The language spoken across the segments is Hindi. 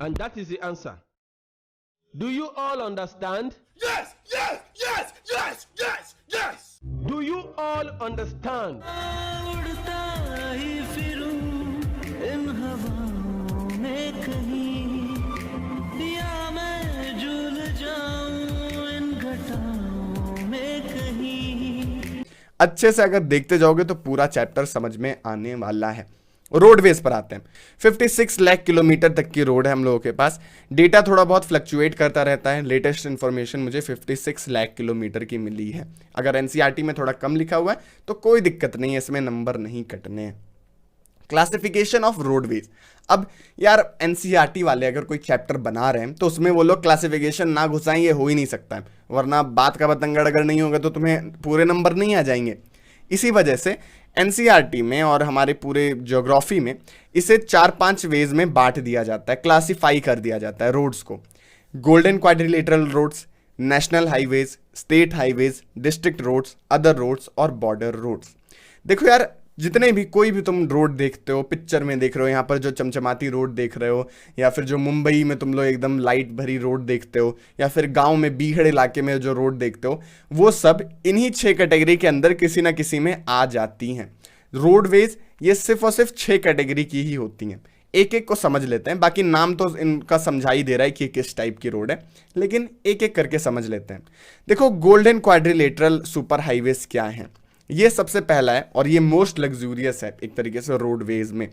And that is the answer. Do you all understand? Yes, yes, yes, yes, yes, yes. Do you all understand? उड़ता ही फिरूं इन हवाओं में कहीं, या मैं झूल जाऊं इन घटाओं में कहीं। अच्छे से अगर देखते जाओगे तो पूरा चैप्टर समझ में आने वाला है। रोडवेज पर आते हैं। 56 लाख किलोमीटर तक की रोड है हम लोगों के पास। डेटा थोड़ा बहुत फ्लक्चुएट करता रहता है। लेटेस्ट इन्फॉर्मेशन मुझे 56 लाख किलोमीटर की मिली है। अगर एनसीईआरटी में थोड़ा कम लिखा हुआ है तो कोई दिक्कत नहीं है, इसमें नंबर नहीं कटने हैं। Classification of roadways. अब यार एनसीईआरटी वाले अगर कोई चैप्टर बना रहे हैं तो उसमें वो लोग क्लासिफिकेशन ना घुसाएं, ये हो ही नहीं सकता है, वरना बात का बतंगड़ अगर नहीं होगा तो तुम्हें पूरे नंबर नहीं आ जाएंगे। इसी वजह से एनसीईआरटी में और हमारे पूरे ज्योग्राफी में इसे 4-5 वेज में बांट दिया जाता है, क्लासिफाई कर दिया जाता है रोड्स को। Golden quadrilateral roads, national highways, state highways, district roads, other roads और बॉर्डर रोड्स। देखो यार, जितने भी कोई भी तुम रोड देखते हो, पिक्चर में देख रहे हो, यहाँ पर जो चमचमाती रोड देख रहे हो, या फिर जो मुंबई में तुम लोग एकदम लाइट भरी रोड देखते हो, या फिर गांव में बीहड़ इलाके में जो रोड देखते हो, वो सब इन्हीं 6 कैटेगरी के अंदर किसी ना किसी में आ जाती हैं। रोडवेज ये सिर्फ और सिर्फ 6 कैटेगरी की ही होती हैं। एक एक को समझ लेते हैं, बाकी नाम तो इनका समझा ही दे रहा है कि किस टाइप की रोड है, लेकिन एक एक करके समझ लेते हैं। देखो, गोल्डन क्वाड्रिलेटरल सुपर हाईवेज क्या है? ये सबसे पहला है और ये मोस्ट लग्जूरियस है एक तरीके से रोडवेज में।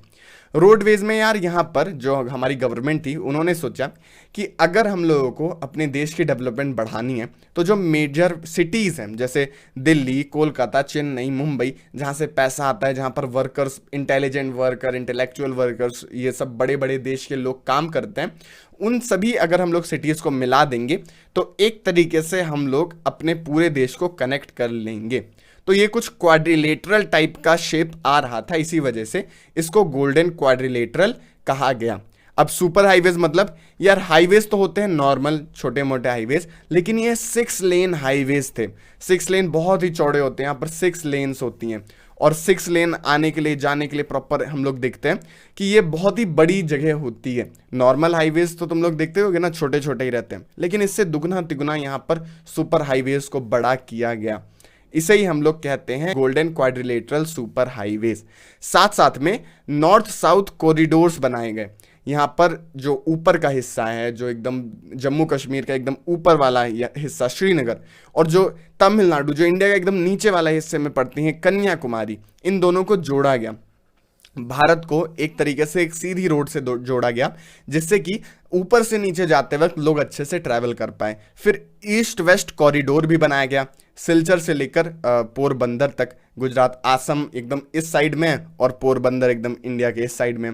रोडवेज में यार यहाँ पर जो हमारी गवर्नमेंट थी उन्होंने सोचा कि अगर हम लोगों को अपने देश की डेवलपमेंट बढ़ानी है तो जो मेजर सिटीज़ हैं जैसे दिल्ली, कोलकाता, चेन्नई, मुंबई, जहाँ से पैसा आता है, जहाँ पर workers, intelligent worker, intellectual workers, ये सब बड़े बड़े देश के लोग काम करते हैं, उन सभी अगर हम लोग सिटीज़ को मिला देंगे तो एक तरीके से हम लोग अपने पूरे देश को कनेक्ट कर लेंगे। तो ये कुछ क्वाड्रिलेटरल टाइप का शेप आ रहा था, इसी वजह से इसको गोल्डन क्वाड्रिलेटरल कहा गया। अब सुपर हाईवेज मतलब यार, हाईवेज तो होते हैं नॉर्मल छोटे मोटे हाईवेज, लेकिन ये 6 लेन हाईवेज थे। 6 लेन बहुत ही चौड़े होते हैं, यहाँ पर 6 लेन्स होती हैं और 6 लेन आने के लिए जाने के लिए प्रॉपर हम लोग देखते हैं कि ये बहुत ही बड़ी जगह होती है। नॉर्मल हाईवेज तो तुम लोग देखते होगे ना, छोटे छोटे ही रहते हैं, लेकिन इससे दुगना तिगुना यहाँ पर सुपर हाईवेज को बड़ा किया गया। इसे ही हम लोग कहते हैं गोल्डन क्वाड्रिलेटरल सुपर हाईवेज। साथ साथ में नॉर्थ साउथ कॉरिडोर्स बनाए गए। यहाँ पर जो ऊपर का हिस्सा है, जो एकदम जम्मू कश्मीर का एकदम ऊपर वाला हिस्सा श्रीनगर, और जो तमिलनाडु, जो इंडिया का एकदम नीचे वाला हिस्से में पड़ती है कन्याकुमारी, इन दोनों को जोड़ा गया। भारत को एक तरीके से एक सीधी रोड से जोड़ा गया, जिससे कि ऊपर से नीचे जाते वक्त लोग अच्छे से ट्रैवल कर पाए। फिर ईस्ट वेस्ट कॉरिडोर भी बनाया गया, सिलचर से लेकर पोरबंदर तक। गुजरात, आसम एकदम इस साइड में और पोरबंदर एकदम इंडिया के इस साइड में।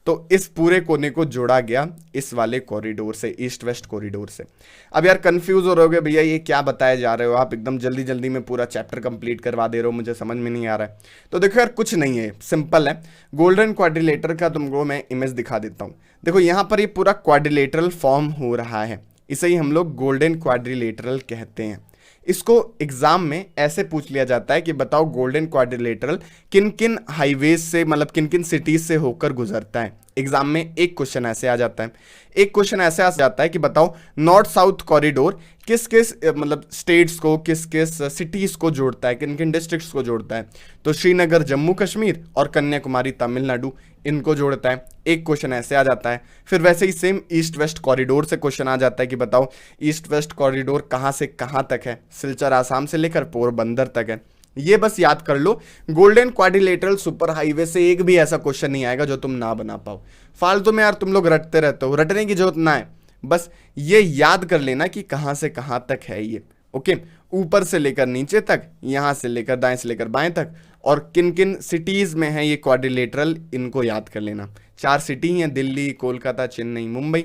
तो इस पूरे कोने को जोड़ा गया इस वाले कॉरिडोर से, ईस्ट वेस्ट कॉरिडोर से। अब यार कंफ्यूज हो रहोगे, भैया ये क्या बताए जा रहे हो आप, एकदम जल्दी जल्दी में पूरा चैप्टर कंप्लीट करवा दे रहे हो, मुझे समझ में नहीं आ रहा है। तो देखो यार, कुछ नहीं है, सिंपल है। गोल्डन क्वाड्रिलेटर का तुमको मैं इमेज दिखा देता हूँ। देखो यहाँ पर ये पूरा क्वाड्रिलेटरल फॉर्म हो रहा है, इसे ही हम लोग गोल्डन क्वाड्रिलेटरल कहते हैं। इसको एग्जाम में ऐसे पूछ लिया जाता है कि बताओ गोल्डन क्वाड्रिलेटरल किन किन हाईवेज से, मतलब किन किन सिटीज से होकर गुजरता है। एग्जाम में एक क्वेश्चन ऐसे आ जाता है। एक क्वेश्चन ऐसे आ जाता है कि बताओ नॉर्थ साउथ कॉरिडोर किस किस मतलब स्टेट्स को, किस किस सिटीज को जोड़ता है, किन किन डिस्ट्रिक्ट्स को जोड़ता है। तो श्रीनगर जम्मू कश्मीर और कन्याकुमारी तमिलनाडु, इनको जोड़ता है। एक क्वेश्चन ऐसे आ जाता है। फिर वैसे ही सेम ईस्ट वेस्ट कॉरिडोर से क्वेश्चन आ जाता है कि बताओ ईस्ट वेस्ट कॉरिडोर कहाँ से कहाँ तक है। सिलचर आसाम से लेकर पोरबंदर तक है। ये बस याद कर लो, गोल्डन क्वाड्रिलेटरल सुपर हाईवे से एक भी ऐसा क्वेश्चन नहीं आएगा जो तुम ना बना पाओ। फालतू में यार तुम लोग रटते रहते हो, रटने की जरूरत ना है, बस ये याद कर लेना कि कहाँ से कहाँ तक है ये। ओके, ऊपर से लेकर नीचे तक, यहाँ से लेकर दाएं से लेकर बाएं तक, और किन किन सिटीज में है ये क्वाड्रिलेटरल, इनको याद कर लेना। 4 सिटी हैं, दिल्ली, कोलकाता, चेन्नई, मुंबई।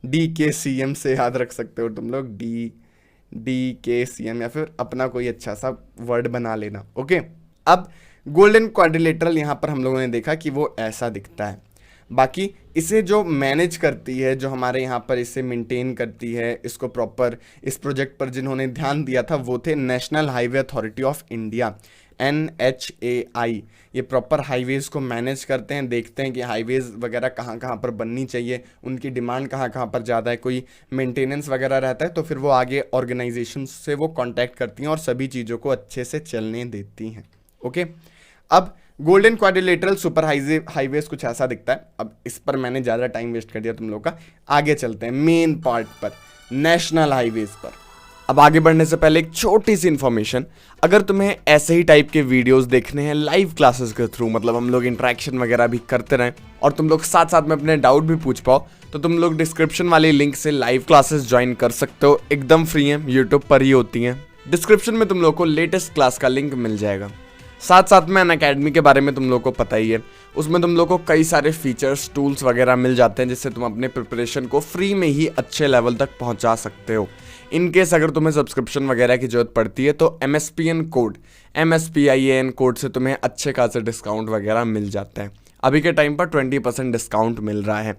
DKCM से याद रख सकते हो तुम लोग, DKCM, या फिर अपना कोई अच्छा सा वर्ड बना लेना। ओके, अब गोल्डन क्वाड्रिलेटरल यहाँ पर हम लोगों ने देखा कि वो ऐसा दिखता है। बाकी इसे जो मैनेज करती है, जो हमारे यहाँ पर इसे मेंटेन करती है, इसको प्रॉपर इस प्रोजेक्ट पर जिन्होंने ध्यान दिया था वो थे national highway authority of India, NHAI, ये प्रॉपर हाईवेज़ को मैनेज करते हैं, देखते हैं कि हाईवेज़ वगैरह कहाँ कहाँ पर बननी चाहिए, उनकी डिमांड कहाँ कहाँ पर ज़्यादा है, कोई मेंटेनेंस वगैरह रहता है तो फिर वो आगे ऑर्गेनाइजेशन से वो कांटेक्ट करती हैं और सभी चीज़ों को अच्छे से चलने देती हैं। ओके, अब गोल्डन क्वाड्रिलेटरल सुपर हाईवेज कुछ ऐसा दिखता है। अब इस पर मैंने ज़्यादा टाइम वेस्ट कर दिया तुम लोग का, आगे चलते हैं मेन पार्ट पर, नेशनल हाईवेज पर। अब आगे बढ़ने से पहले एक छोटी सी इन्फॉर्मेशन, अगर तुम्हें ऐसे ही टाइप के वीडियोस देखने हैं लाइव क्लासेस के थ्रू, मतलब हम लोग इंटरेक्शन वगैरह भी करते रहें और तुम लोग साथ साथ में अपने डाउट भी पूछ पाओ, तो तुम लोग डिस्क्रिप्शन वाली लिंक से लाइव क्लासेस ज्वाइन कर सकते हो, एकदम फ्री हैं, यूट्यूब पर ही होती हैं। डिस्क्रिप्शन में तुम लोग को लेटेस्ट क्लास का लिंक मिल जाएगा। साथ साथ में अनअकैडमी के बारे में तुम लोग को पता ही है, उसमें तुम लोग को कई सारे फीचर्स टूल्स वगैरह मिल जाते हैं जिससे तुम अपने प्रिपरेशन को फ्री में ही अच्छे लेवल तक पहुंचा सकते हो। इनकेस अगर तुम्हें सब्सक्रिप्शन वगैरह की जरूरत पड़ती है तो MSPIN कोड से तुम्हें अच्छे खासे डिस्काउंट वगैरह मिल जाता है। अभी के टाइम पर 20% डिस्काउंट मिल रहा है।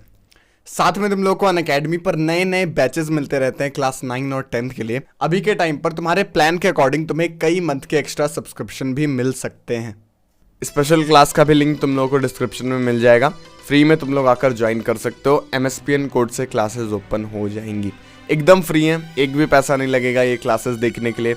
साथ में तुम लोग को अनअकैडमी पर नए नए बैचेस मिलते रहते हैं क्लास 9 और 10th के लिए। अभी के टाइम पर तुम्हारे प्लान के अकॉर्डिंग तुम्हें कई मंथ के एक्स्ट्रा सब्सक्रिप्शन भी मिल सकते हैं। स्पेशल क्लास का भी लिंक तुम लोगों को डिस्क्रिप्शन में मिल जाएगा, फ्री में तुम लोग आकर ज्वाइन कर सकते हो। MSPIN कोड से क्लासेस ओपन हो जाएंगी, एकदम फ्री है, एक भी पैसा नहीं लगेगा ये क्लासेस देखने के लिए।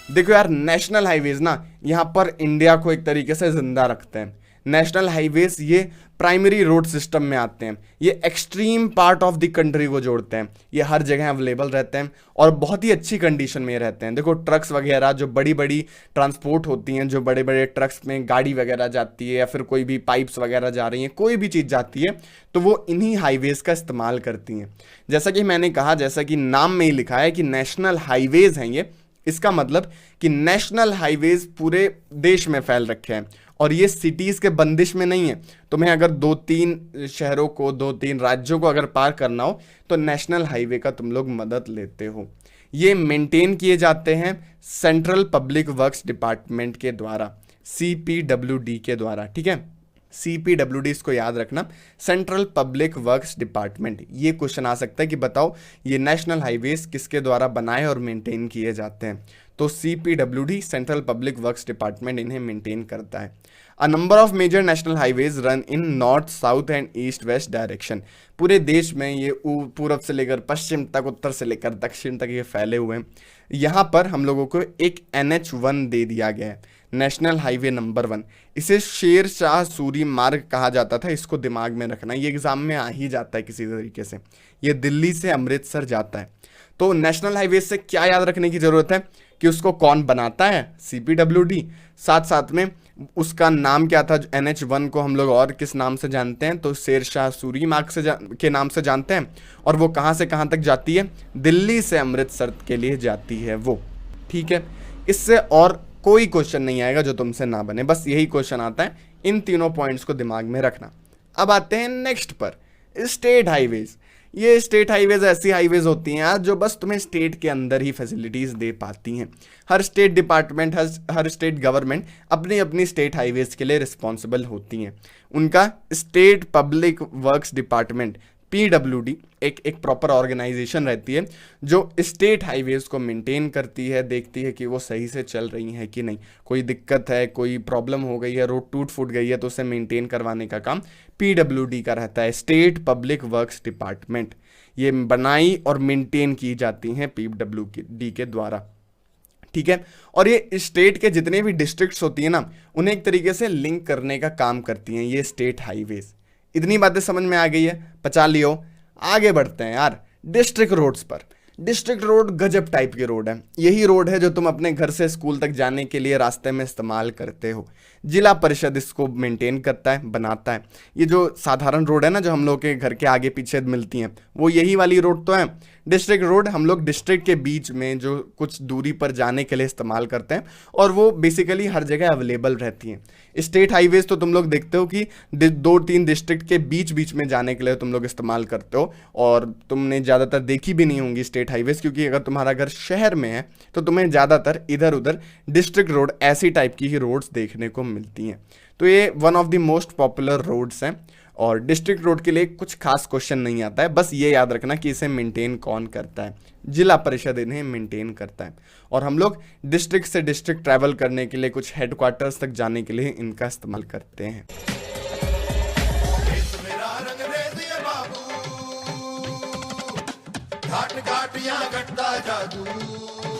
देखो यार, नेशनल हाईवेज ना यहाँ पर इंडिया को एक तरीके से जिंदा रखते हैं। नेशनल हाईवेज ये प्राइमरी रोड सिस्टम में आते हैं, ये extreme part of the country को जोड़ते हैं, ये हर जगह अवेलेबल रहते हैं और बहुत ही अच्छी कंडीशन में रहते हैं। देखो ट्रक्स वगैरह जो बड़ी बड़ी ट्रांसपोर्ट होती हैं, जो बड़े बड़े ट्रक्स में गाड़ी वगैरह जाती है या फिर कोई भी पाइप्स वगैरह जा रही हैं, कोई भी चीज़ जाती है तो वो इन्हीं हाईवेज का इस्तेमाल करती हैं। जैसा कि मैंने कहा, जैसा कि नाम में ही लिखा है कि नेशनल हाईवेज हैं ये, इसका मतलब कि नेशनल हाईवेज पूरे देश में फैल रखे हैं और ये सिटीज के बंदिश में नहीं है। तुम्हें अगर 2-3 शहरों को, 2-3 राज्यों को अगर पार करना हो तो नेशनल हाईवे का तुम लोग मदद लेते हो। ये मेंटेन किए जाते हैं सेंट्रल पब्लिक वर्क्स डिपार्टमेंट के द्वारा, CPWD के द्वारा, ठीक है। CPWD इसको याद रखना, सेंट्रल पब्लिक वर्क्स डिपार्टमेंट। ये क्वेश्चन आ सकता है कि बताओ ये नेशनल हाईवेज किसके द्वारा बनाए और मेंटेन किए जाते हैं, तो CPWD central public works department इन्हें मेंटेन करता है। A number of major national highways run in north, south and east west direction. पूरे देश में ये पूर्व से लेकर पश्चिम तक, उत्तर से लेकर दक्षिण तक ये फैले हुए हैं। यहाँ पर हम लोगों को एक NH1 दे दिया गया है, नेशनल हाईवे नंबर 1। इसे शेर शाह सूरी मार्ग कहा जाता था, इसको दिमाग में रखना, ये एग्जाम में आ ही जाता है किसी तरीके से। ये दिल्ली से अमृतसर जाता है। तो नेशनल हाईवे से क्या याद रखने की जरूरत है कि उसको कौन बनाता है, CPWD। साथ साथ में उसका नाम क्या था, NH1 को हम लोग और किस नाम से जानते हैं, तो शेर शाह सूरी मार्ग से के नाम से जानते हैं। और वो कहाँ से कहाँ तक जाती है, दिल्ली से अमृतसर के लिए जाती है वो, ठीक है। इससे और कोई क्वेश्चन नहीं आएगा जो तुमसे ना बने, बस यही क्वेश्चन आता है। इन तीनों पॉइंट्स को दिमाग में रखना। अब आते हैं नेक्स्ट पर, स्टेट हाईवेज। ये स्टेट हाईवेज ऐसी हाईवेज होती हैं यार जो बस तुम्हें स्टेट के अंदर ही फैसिलिटीज दे पाती हैं। हर स्टेट डिपार्टमेंट, हर स्टेट गवर्नमेंट अपनी अपनी स्टेट हाईवेज के लिए रिस्पॉन्सिबल होती हैं। उनका state public works department PWD एक प्रॉपर ऑर्गेनाइजेशन रहती है जो स्टेट हाईवेज को मेंटेन करती है, देखती है कि वो सही से चल रही हैं कि नहीं, कोई दिक्कत है, कोई प्रॉब्लम हो गई है, रोड टूट फूट गई है तो उसे मेंटेन करवाने का काम PWD का रहता है, स्टेट पब्लिक वर्क्स डिपार्टमेंट। ये बनाई और मेंटेन की जाती हैं PWD के द्वारा, ठीक है। और ये स्टेट के जितने भी डिस्ट्रिक्ट्स होती हैं ना, उन्हें एक तरीके से लिंक करने का काम करती हैं ये स्टेट हाईवेज। इतनी बातें समझ में आ गई है, पचा लियो। आगे बढ़ते हैं यार डिस्ट्रिक्ट रोड्स पर। डिस्ट्रिक्ट रोड गजब टाइप के रोड है, यही रोड है जो तुम अपने घर से स्कूल तक जाने के लिए रास्ते में इस्तेमाल करते हो। जिला परिषद इसको मेंटेन करता है, बनाता है। ये जो साधारण रोड है ना, जो हम लोग के घर के आगे पीछे मिलती हैं, वो यही वाली रोड तो है। डिस्ट्रिक्ट रोड हम लोग डिस्ट्रिक्ट के बीच में जो कुछ दूरी पर जाने के लिए इस्तेमाल करते हैं और वो बेसिकली हर जगह अवेलेबल रहती हैं। स्टेट हाईवेज तो तुम लोग देखते हो कि 2-3 डिस्ट्रिक्ट के बीच बीच में जाने के लिए तुम लोग इस्तेमाल करते हो और तुमने ज़्यादातर देखी भी नहीं होंगी स्टेट हाईवेज, क्योंकि अगर तुम्हारा घर शहर में है तो तुम्हें ज़्यादातर इधर उधर डिस्ट्रिक्ट रोड ऐसी टाइप की ही रोड्स देखने को मिलती हैं। तो ये one of the most popular roads हैं और डिस्ट्रिक्ट रोड के लिए कुछ खास क्वेश्चन नहीं आता है, बस ये याद रखना कि इसे मेंटेन कौन करता है, जिला परिषद इन्हें मेंटेन करता है। और हम लोग डिस्ट्रिक्ट से डिस्ट्रिक्ट ट्रैवल करने के लिए, कुछ हेडक्वार्टर्स तक जाने के लिए इनका इस्तेमाल करते हैं। घाट घाट यहाँ घटता जादू।